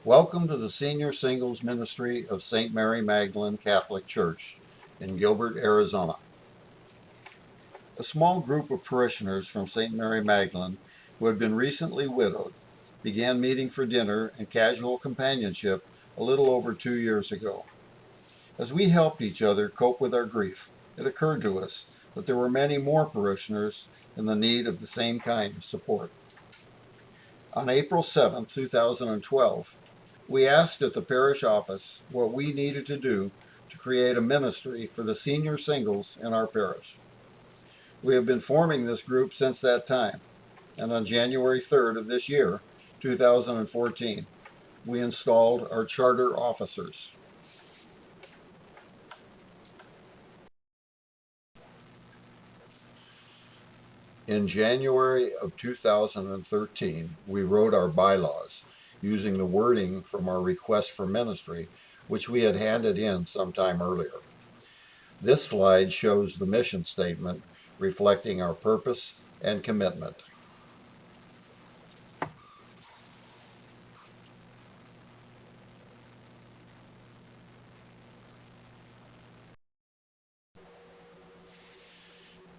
Welcome to the Senior Singles Ministry of St. Mary Magdalene Catholic Church in Gilbert, Arizona. A small group of parishioners from St. Mary Magdalene who had been recently widowed began meeting for dinner and casual companionship a little over 2 years ago. As we helped each other cope with our grief, it occurred to us that there were many more parishioners in the need of the same kind of support. On April 7, 2012, we asked at the parish office what we needed to do to create a ministry for the senior singles in our parish. We have been forming this group since that time, and on January 3rd of this year, 2014, we installed our charter officers. In January of 2013, we wrote our bylaws using the wording from our request for ministry, which we had handed in sometime earlier. This slide shows the mission statement reflecting our purpose and commitment.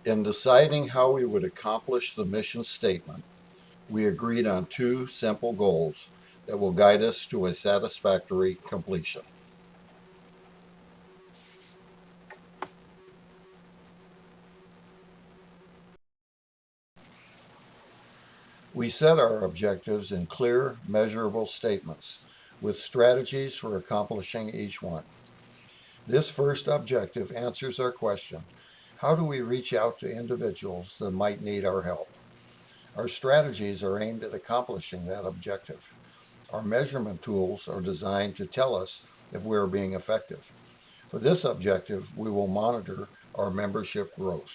In deciding how we would accomplish the mission statement, we agreed on two simple goals that will guide us to a satisfactory completion. We set our objectives in clear, measurable statements with strategies for accomplishing each one. This first objective answers our question, how do we reach out to individuals that might need our help? Our strategies are aimed at accomplishing that objective. Our measurement tools are designed to tell us if we are being effective. For this objective, we will monitor our membership growth.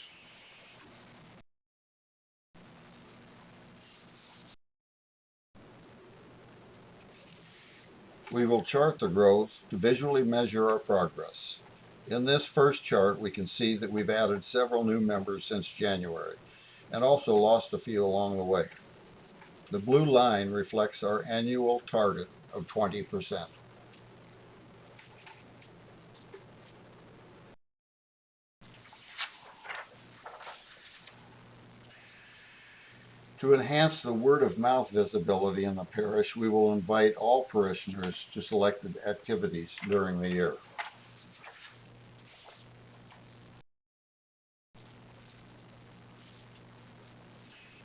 We will chart the growth to visually measure our progress. In this first chart, we can see that we've added several new members since January and also lost a few along the way. The blue line reflects our annual target of 20%. To enhance the word-of-mouth visibility in the parish, we will invite all parishioners to selected activities during the year.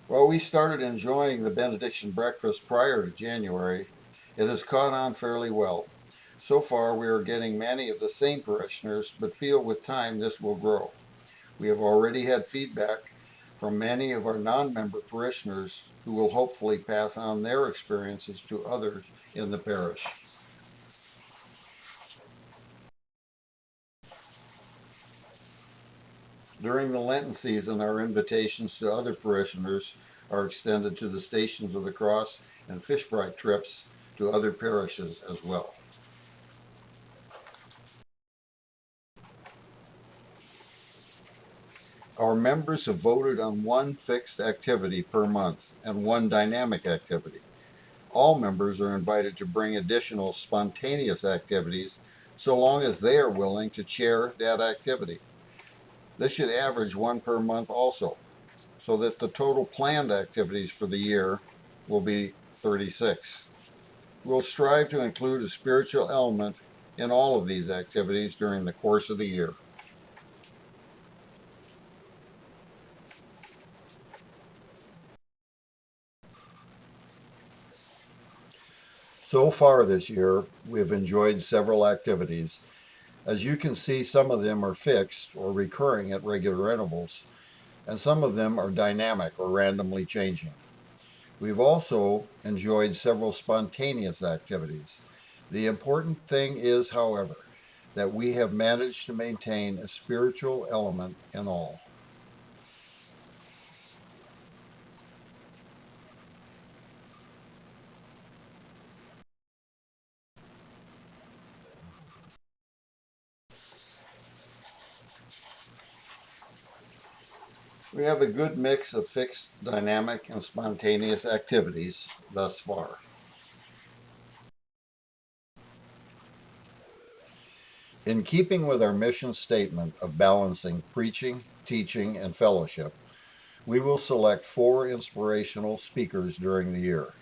While we started enjoying the benediction breakfast prior to January, it has caught on fairly well. So far, we are getting many of the same parishioners, but feel with time this will grow. We have already had feedback from many of our non-member parishioners who will hopefully pass on their experiences to others in the parish. During the Lenten season, our invitations to other parishioners are extended to the Stations of the Cross and fish fry trips to other parishes as well. Our members have voted on one fixed activity per month and one dynamic activity. All members are invited to bring additional spontaneous activities so long as they are willing to chair that activity. This should average one per month also, so that the total planned activities for the year will be 36. We'll strive to include a spiritual element in all of these activities during the course of the year. So far this year, we have enjoyed several activities. As you can see, some of them are fixed or recurring at regular intervals, and some of them are dynamic or randomly changing. We've also enjoyed several spontaneous activities. The important thing is, however, that we have managed to maintain a spiritual element in all. We have a good mix of fixed, dynamic, and spontaneous activities thus far. In keeping with our mission statement of balancing preaching, teaching, and fellowship, we will select 4 inspirational speakers during the year.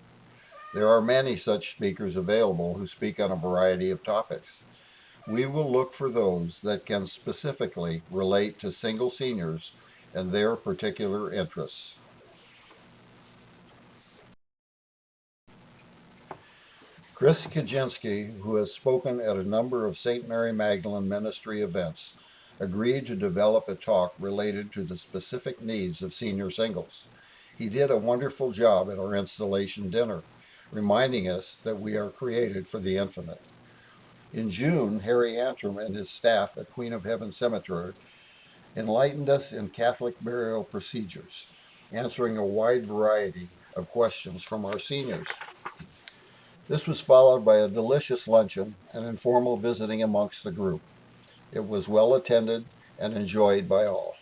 There are many such speakers available who speak on a variety of topics. We will look for those that can specifically relate to single seniors and their particular interests. Chris Kaczynski, who has spoken at a number of St. Mary Magdalene ministry events, agreed to develop a talk related to the specific needs of senior singles. He did a wonderful job at our installation dinner, reminding us that we are created for the infinite. In June, Harry Antrim and his staff at Queen of Heaven Cemetery enlightened us in Catholic burial procedures, answering a wide variety of questions from our seniors. This was followed by a delicious luncheon and informal visiting amongst the group. It was well attended and enjoyed by all.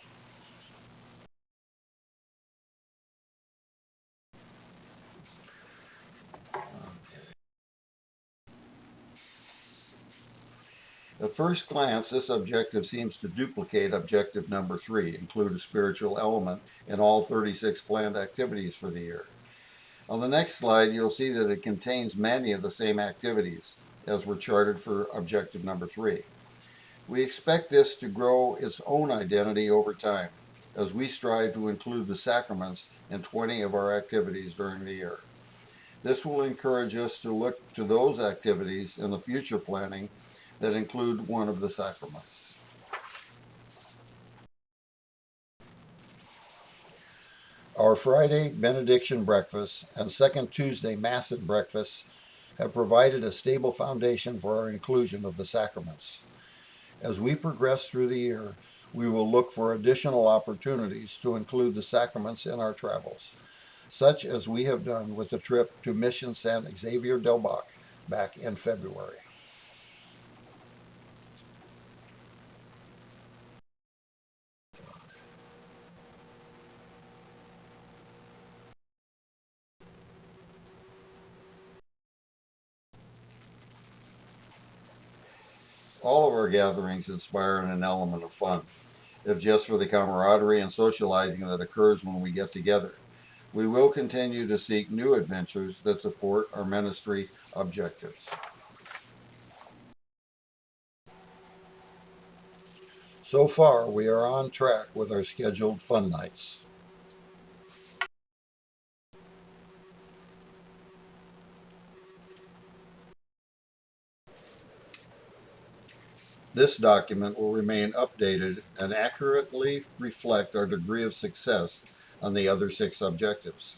At first glance, this objective seems to duplicate objective number 3, include a spiritual element in all 36 planned activities for the year. On the next slide, you'll see that it contains many of the same activities as were charted for objective number 3. We expect this to grow its own identity over time, as we strive to include the sacraments in 20 of our activities during the year. This will encourage us to look to those activities in the future planning that include one of the sacraments. Our Friday benediction breakfast and second Tuesday Mass and breakfast have provided a stable foundation for our inclusion of the sacraments. As we progress through the year, we will look for additional opportunities to include the sacraments in our travels, such as we have done with the trip to Mission San Xavier del Bac back in February. All of our gatherings inspire an element of fun, if just for the camaraderie and socializing that occurs when we get together. We will continue to seek new adventures that support our ministry objectives. So far, we are on track with our scheduled fun nights. This document will remain updated and accurately reflect our degree of success on the other 6 objectives.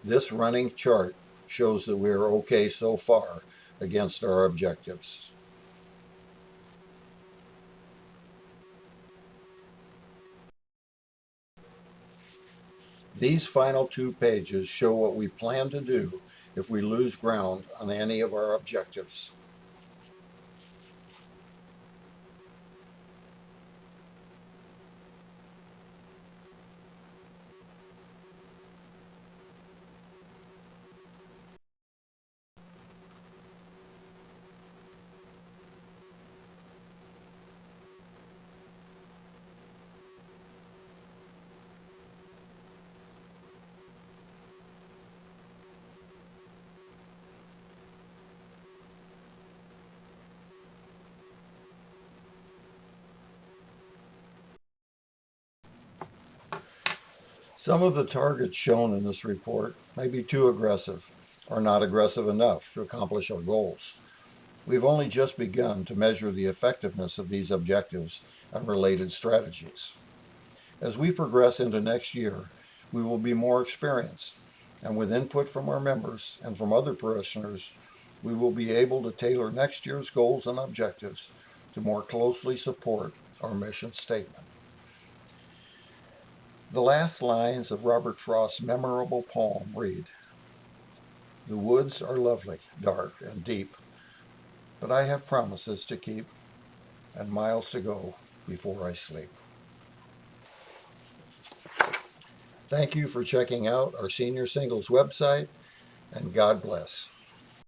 This running chart shows that we are okay so far against our objectives. These final 2 pages show what we plan to do if we lose ground on any of our objectives. Some of the targets shown in this report may be too aggressive or not aggressive enough to accomplish our goals. We've only just begun to measure the effectiveness of these objectives and related strategies. As we progress into next year, we will be more experienced, and with input from our members and from other parishioners, we will be able to tailor next year's goals and objectives to more closely support our mission statement. The last lines of Robert Frost's memorable poem read, The woods are lovely, dark, and deep, but I have promises to keep and miles to go before I sleep. Thank you for checking out our Senior Singles website, and God bless.